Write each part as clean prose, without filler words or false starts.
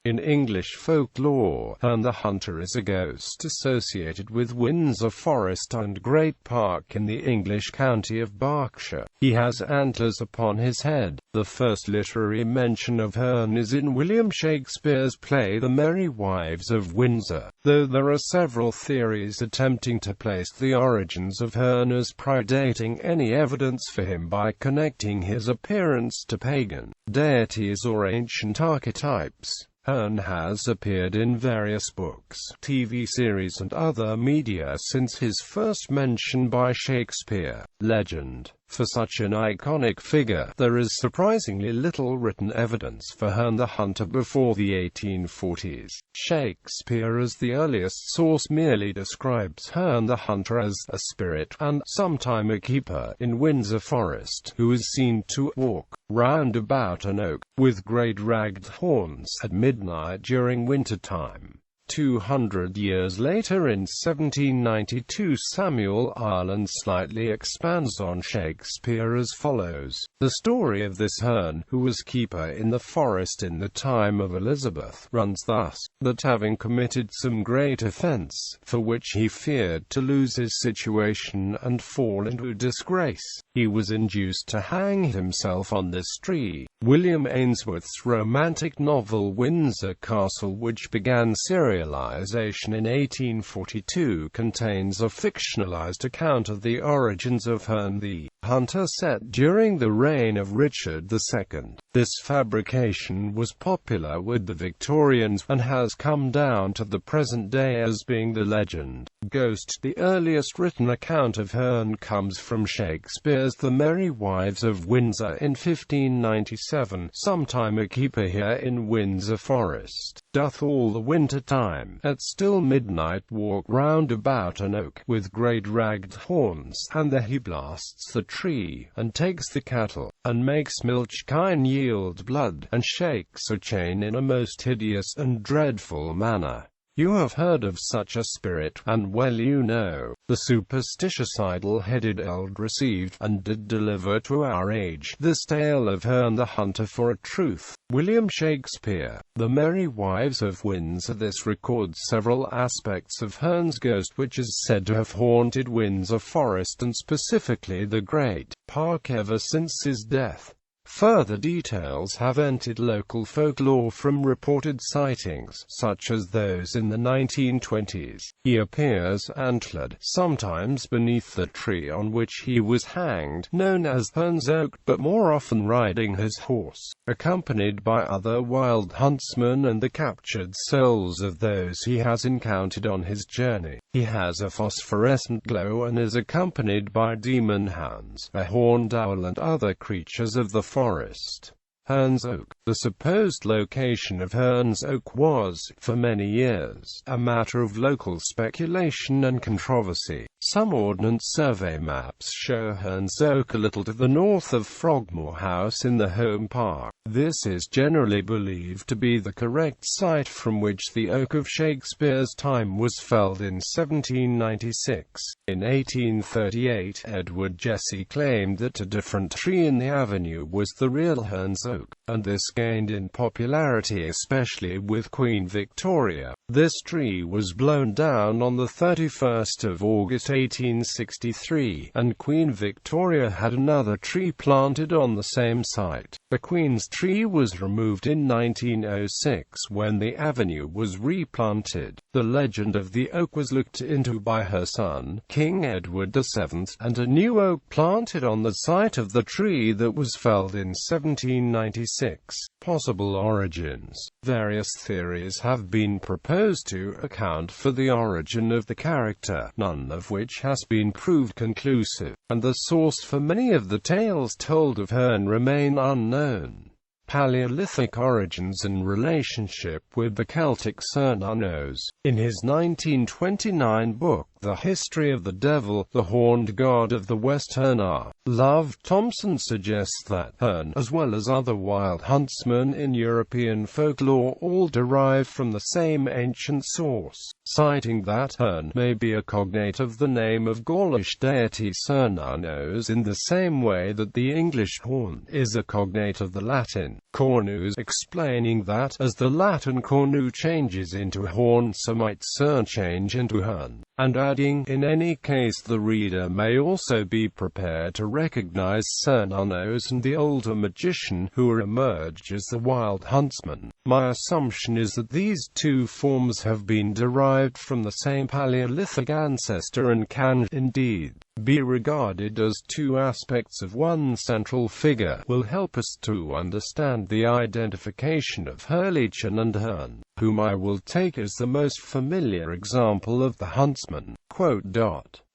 In English folklore, Herne the Hunter is a ghost associated with Windsor Forest and Great Park in the English county of Berkshire. He has antlers upon his head. The first literary mention of Herne is in William Shakespeare's play The Merry Wives of Windsor, though there are several theories attempting to place the origins of Herne as predating any evidence for him by connecting his appearance to pagan deities or ancient archetypes. Herne has appeared in various books, TV series and other media since his first mention by Shakespeare. Legend. For such an iconic figure, there is surprisingly little written evidence for Herne the Hunter before the 1840s. Shakespeare, as the earliest source, merely describes Herne the Hunter as a spirit, and sometime a keeper, in Windsor Forest, who is seen to walk round about an oak, with great ragged horns, at midnight during winter time. 200 years later, in 1792, Samuel Ireland slightly expands on Shakespeare as follows. The story of this Herne, who was keeper in the forest in the time of Elizabeth, runs thus: that having committed some great offence, for which he feared to lose his situation and fall into disgrace, he was induced to hang himself on this tree. William Ainsworth's romantic novel Windsor Castle, which began serialization in 1842, contains a fictionalized account of the origins of Herne the Hunter set during the reign of Richard II. This fabrication was popular with the Victorians, and has come down to the present day as being the legend. Ghost. The earliest written account of Herne comes from Shakespeare's The Merry Wives of Windsor in 1597. Sometime a keeper here in Windsor Forest, doth all the winter time, at still midnight, walk round about an oak, with great ragged horns, and there he blasts the tree, and takes the cattle, and makes milch kine yield blood, and shakes a chain in a most hideous and dreadful manner. You have heard of such a spirit, and well you know, the superstitious idle-headed eld received, and did deliver to our age, this tale of Herne the Hunter for a truth. William Shakespeare, The Merry Wives of Windsor. This records several aspects of Herne's ghost, which is said to have haunted Windsor Forest and specifically the Great Park ever since his death. Further details have entered local folklore from reported sightings, such as those in the 1920s. He appears antlered, sometimes beneath the tree on which he was hanged, known as Hearns Oak, but more often riding his horse, accompanied by other wild huntsmen and the captured souls of those he has encountered on his journey. He has a phosphorescent glow and is accompanied by demon hounds, a horned owl and other creatures of the forest. Hearns Oak. The supposed location of Hearns Oak was, for many years, a matter of local speculation and controversy. Some Ordnance Survey maps show Hearns Oak a little to the north of Frogmore House in the Home Park. This is generally believed to be the correct site from which the oak of Shakespeare's time was felled in 1796. In 1838, Edward Jesse claimed that a different tree in the avenue was the real Hearns Oak, and this gained in popularity especially with Queen Victoria. This tree was blown down on the 31st of August 1863, and Queen Victoria had another tree planted on the same site. The Queen's tree was removed in 1906 when the avenue was replanted. The legend of the oak was looked into by her son, King Edward VII, and a new oak planted on the site of the tree that was felled in 1796. Possible origins. Various theories have been proposed to account for the origin of the character, none of which has been proved conclusive, and the source for many of the tales told of Herne remain unknown. Paleolithic origins and relationship with the Celtic Cernunnos. In his 1929 book, The History of the Devil, the Horned God of the West. Herne. Love Thompson suggests that Herne, as well as other wild huntsmen in European folklore, all derive from the same ancient source, citing that Herne may be a cognate of the name of Gaulish deity Cernunnos in the same way that the English horn is a cognate of the Latin cornus, explaining that, as the Latin cornu changes into horn, so might Cern change into Herne, and adding, in any case the reader may also be prepared to recognize Cernunnos and the older magician who emerged as the wild huntsman. My assumption is that these two forms have been derived from the same Paleolithic ancestor and can, indeed, be regarded as two aspects of one central figure. Will help us to understand the identification of Herlichen and Herne, whom I will take as the most familiar example of the huntsman.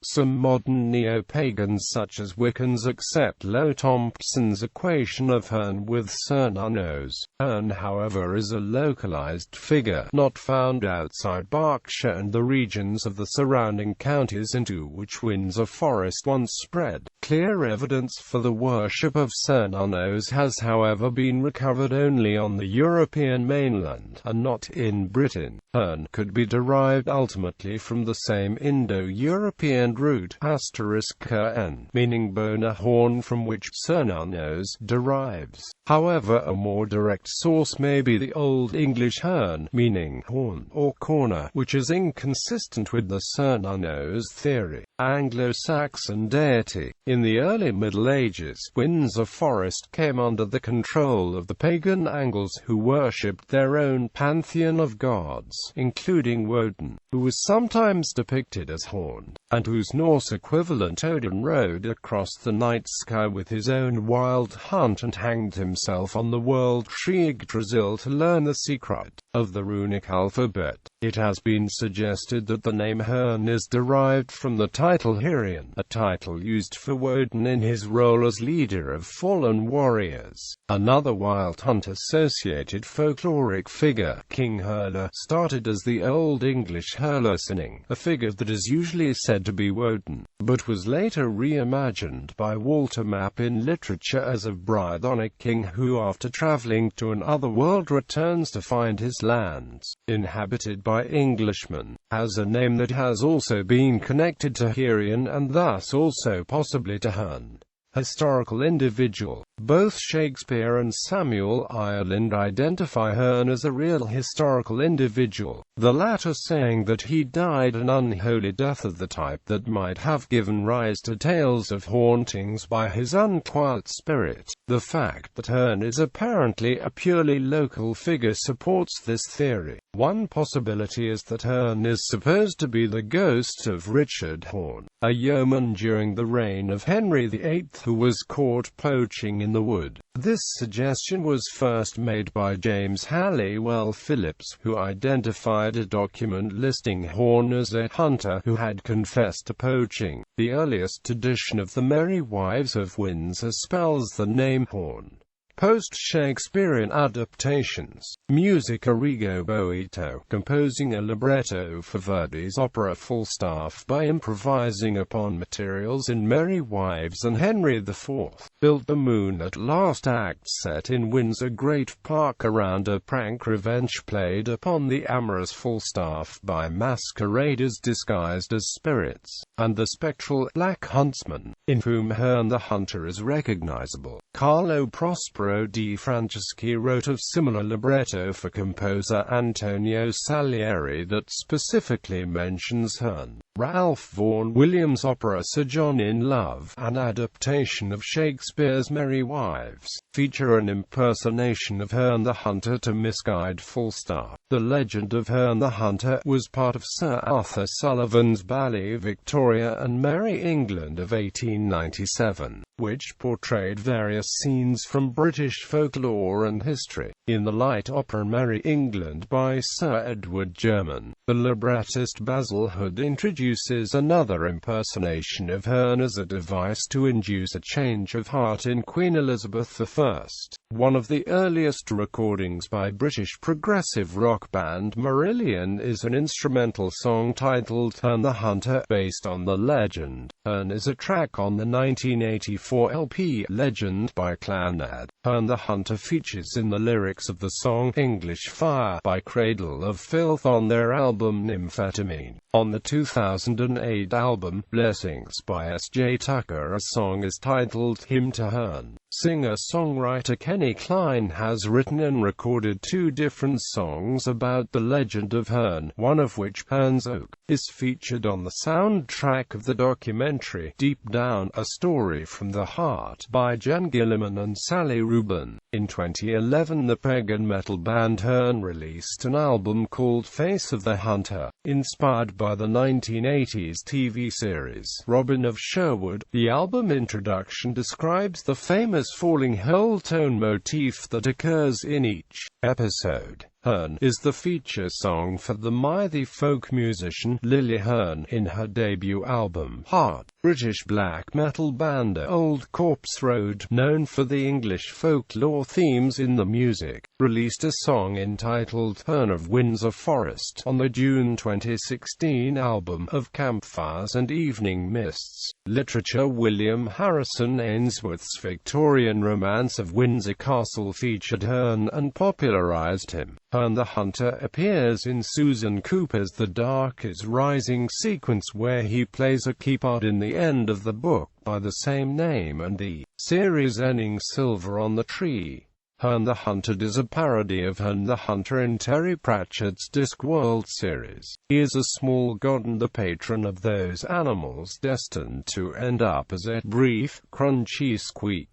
Some modern neo-pagans such as Wiccans accept Low Thompson's equation of Herne with Cernunnos. Herne, however, is a localized figure, not found outside Berkshire and the regions of the surrounding counties into which Windsor Forest once spread. Clear evidence for the worship of Cernunnos has, however, been recovered only on the European mainland, and not in Britain. Herne could be derived ultimately from the same Indo-European root *n, meaning bone or horn, from which Cernunnos derives. However, a more direct source may be the Old English Herne, meaning horn or corner, which is inconsistent with the Cernunnos theory. Anglo-Saxon deity. In the early Middle Ages, Windsor Forest came under the control of the pagan Angles, who worshipped their own pantheon of gods, including Woden, who was sometimes depicted as horned, and whose Norse equivalent Odin rode across the night sky with his own wild hunt and hanged himself on the world tree Yggdrasil to learn the secret of the runic alphabet. It has been suggested that the name Herne is derived from the title Hyrien, a title used for Woden in his role as leader of fallen warriors. Another wild hunt-associated folkloric figure, King Herne, started as the Old English Herlösinning, a figure that is usually said to be Woden, but was later reimagined by Walter Map in literature as a Brythonic king who, after traveling to another world, returns to find his lands inhabited by Englishmen, has a name that has also been connected to Hyrien and thus also possibly to Herne. Historical individual. Both Shakespeare and Samuel Ireland identify Herne as a real historical individual, the latter saying that he died an unholy death of the type that might have given rise to tales of hauntings by his unquiet spirit. The fact that Herne is apparently a purely local figure supports this theory. One possibility is that Herne is supposed to be the ghost of Richard Horne, a yeoman during the reign of Henry VIII who was caught poaching in the wood. This suggestion was first made by James Halliwell Phillips, who identified a document listing Horne as a hunter who had confessed to poaching. The earliest edition of the Merry Wives of Windsor spells the name Horne. Post-Shakespearean adaptations. Music. Arrigo Boito, composing a libretto for Verdi's opera Falstaff by improvising upon materials in Merry Wives and Henry IV. Built the Moon at Last, act set in Windsor Great Park around a prank revenge played upon the amorous Falstaff by masqueraders disguised as spirits, and the spectral Black Huntsman, in whom Herne the Hunter is recognizable. Carlo Prospero di Franceschi wrote a similar libretto for composer Antonio Salieri that specifically mentions Herne. Ralph Vaughan Williams' opera Sir John in Love, an adaptation of Shakespeare's Merry Wives, feature an impersonation of Herne the Hunter to misguide Falstaff. The legend of Herne the Hunter was part of Sir Arthur Sullivan's ballet Victoria and Merry England of 1897, which portrayed various scenes from British folklore and history. In the light opera Merry England by Sir Edward German, the librettist Basil Hood introduced introduces another impersonation of Herne as a device to induce a change of heart in Queen Elizabeth I. One of the earliest recordings by British progressive rock band Marillion is an instrumental song titled Herne the Hunter, based on the legend. Herne is a track on the 1984 LP Legend by Clannad. Herne the Hunter features in the lyrics of the song English Fire by Cradle of Filth on their album Nymphetamine. On the 2008 album Blessings by S.J. Tucker, a song is titled Hymn to Herne. Singer-songwriter Kenny Klein has written and recorded 2 different songs about the legend of Herne, one of which, Hearns Oak, is featured on the soundtrack of the documentary Deep Down, A Story from the Heart by Jen Gilliman and Sally Rubin. In 2011, the pagan metal band Hearne released an album called Face of the Hunter, inspired by the 1980s TV series Robin of Sherwood. The album introduction describes the famous falling whole tone motif that occurs in each episode. Herne is the feature song for the Mythe folk musician Lily Hearn in her debut album, Heart. British black metal band Old Corpse Road, known for the English folklore themes in the music, released a song entitled Herne of Windsor Forest on the June 2016 album of Campfires and Evening Mists. Literature. William Harrison Ainsworth's Victorian romance of Windsor Castle featured Herne and popularised him. Herne the Hunter appears in Susan Cooper's The Dark is Rising sequence, where he plays a key part in the end of the book by the same name and the series ending Silver on the Tree. Herne the Hunter is a parody of Herne the Hunter in Terry Pratchett's Discworld series. He is a small god and the patron of those animals destined to end up as a brief, crunchy squeak.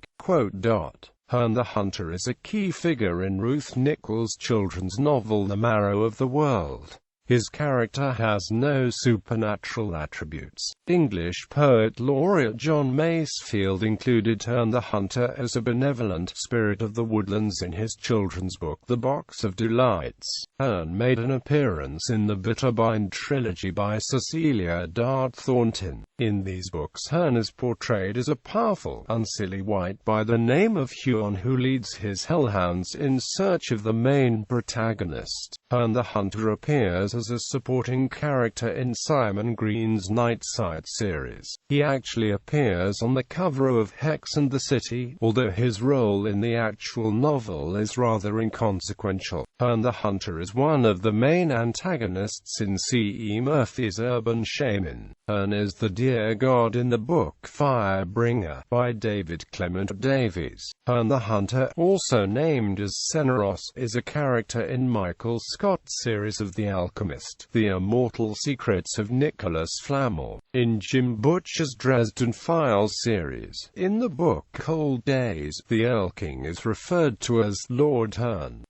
Herne the Hunter is a key figure in Ruth Nichols' children's novel The Marrow of the World. His character has no supernatural attributes. English poet laureate John Masefield included Herne the Hunter as a benevolent spirit of the woodlands in his children's book The Box of Delights. Herne made an appearance in the Bitterbind trilogy by Cecilia Dart Thornton. In these books, Herne is portrayed as a powerful, unsilly wight by the name of Huon who leads his hellhounds in search of the main protagonist. Herne the Hunter appears as a supporting character in Simon Green's Night Sight series. He actually appears on the cover of Hex and the City, although his role in the actual novel is rather inconsequential. Herne the Hunter is one of the main antagonists in C. E. Murphy's Urban Shaman. Herne is the deer god in the book Firebringer by David Clement Davies. Herne the Hunter, also named as Ceneros, is a character in Michael Scott's series of The Alchemist, The Immortal Secrets of Nicholas Flamel, in Jim Butcher's Dresden Files series. In the book Cold Days, the Earl King is referred to as Lord Herne.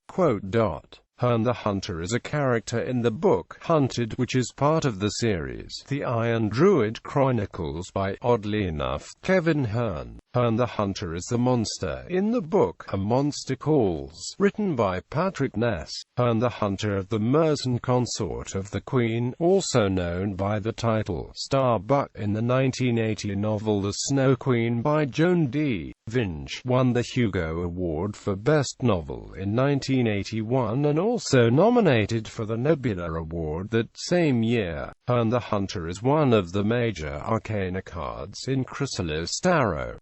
Herne the Hunter is a character in the book Hunted, which is part of the series The Iron Druid Chronicles by, oddly enough, Kevin Hearne. Herne the Hunter is the monster in the book A Monster Calls, written by Patrick Ness. Herne the Hunter of the Merzen consort of the Queen, also known by the title Starbuck in the 1980 novel The Snow Queen by Joan D. Vinge, won the Hugo Award for Best Novel in 1981 and also nominated for the Nebula Award that same year. Herne the Hunter is one of the major arcana cards in Chrysalis Tarot.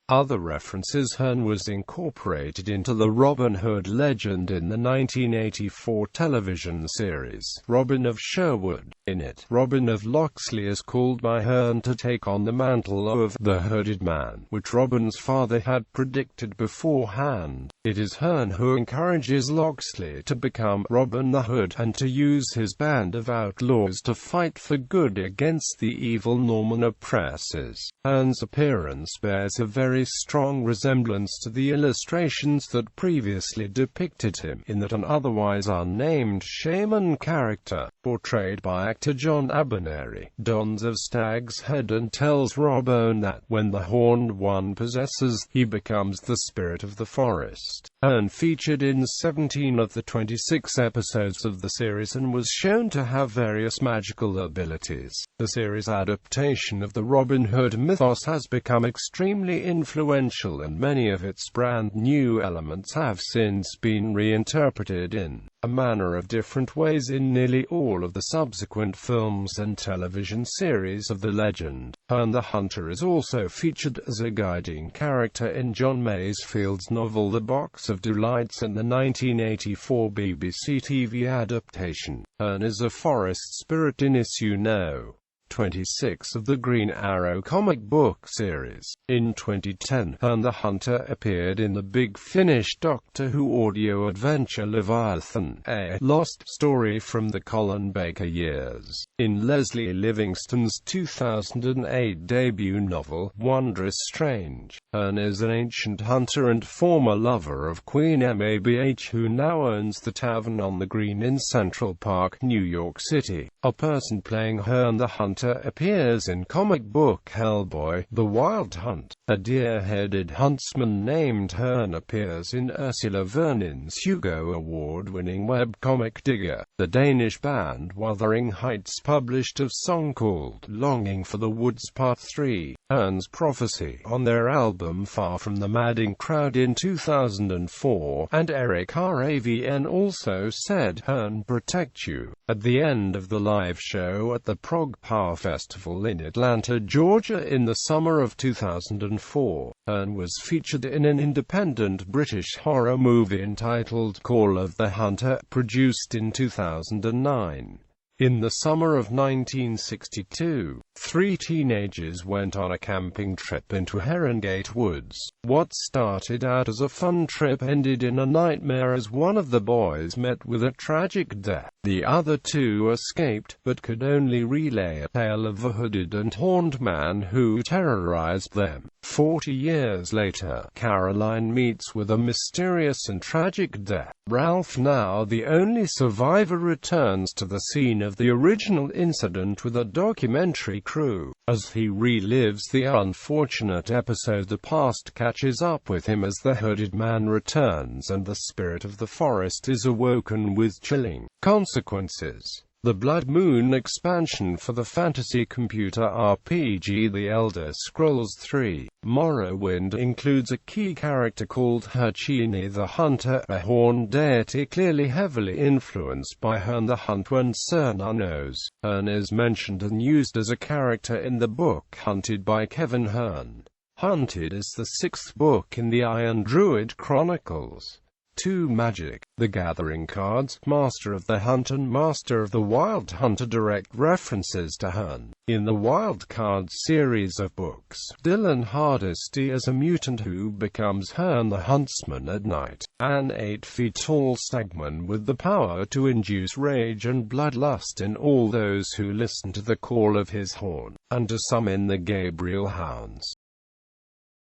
Other references. Herne was incorporated into the Robin Hood legend in the 1984 television series Robin of Sherwood. In it, Robin of Locksley is called by Herne to take on the mantle of the Hooded Man, which Robin's father had predicted beforehand. It is Herne who encourages Locksley to become Robin the Hood and to use his band of outlaws to fight for good against the evil Norman oppressors. Herne's appearance bears a very strong resemblance to the illustrations that previously depicted him, in that an otherwise unnamed shaman character, portrayed by actor John Abernethy dons a stag's head and tells Robone that, when the horned one possesses, he becomes the spirit of the forest. Herne featured in 17 of the 26 episodes of the series and was shown to have various magical abilities. The series adaptation of the Robin Hood mythos has become extremely influential, and many of its brand new elements have since been reinterpreted in a manner of different ways in nearly all of the subsequent films and television series of the legend. Herne the Hunter is also featured as a guiding character in John Masefield's novel The Box of Delights and the 1984 BBC TV adaptation. Herne is a forest spirit in issue No. 26 of the Green Arrow comic book series. In 2010, Herne the Hunter appeared in the Big Finish Doctor Who audio adventure Leviathan, a lost story from the Colin Baker years. In Leslie Livingston's 2008 debut novel, Wondrous Strange, Herne is an ancient hunter and former lover of Queen Mabh, who now owns the Tavern on the Green in Central Park, New York City. A person playing Herne the Hunter appears in comic book Hellboy: The Wild Hunt. A deer-headed huntsman named Herne appears in Ursula Vernon's Hugo Award-winning webcomic Digger. The Danish band Wuthering Heights published a song called Longing for the Woods Part 3, Herne's prophecy, on their album Far from the Madding Crowd in 2004, and Eric Ravn also said, "Herne protect you," at the end of the live show at the Prog Power Festival in Atlanta, Georgia in the summer of 2004. Herne was featured in an independent British horror movie entitled Call of the Hunter, produced in 2009. In the summer of 1962, 3 teenagers went on a camping trip into Herongate Woods. What started out as a fun trip ended in a nightmare as one of the boys met with a tragic death. The other 2 escaped, but could only relay a tale of a hooded and horned man who terrorized them. 40 years later, Caroline meets with a mysterious and tragic death. Ralph, now the only survivor, returns to the scene of the original incident with a documentary crew. As he relives the unfortunate episode, the past catches up with him as the hooded man returns and the spirit of the forest is awoken with chilling consequences. The Blood Moon expansion for the fantasy computer RPG The Elder Scrolls III: Morrowind includes a key character called Herne the Hunter, a horned deity clearly heavily influenced by Herne the Hunter and Cernunnos. Herne is mentioned and used as a character in the book Hunted by Kevin Hearne. Hunted is the 6th book in the Iron Druid Chronicles. 2 Magic: The Gathering cards, Master of the Hunt and Master of the Wild Hunter, direct references to Herne. In the Wild Cards series of books, Dylan Hardesty is a mutant who becomes Herne the Huntsman at night, an 8-feet-tall stagman with the power to induce rage and bloodlust in all those who listen to the call of his horn, and to summon the Gabriel Hounds.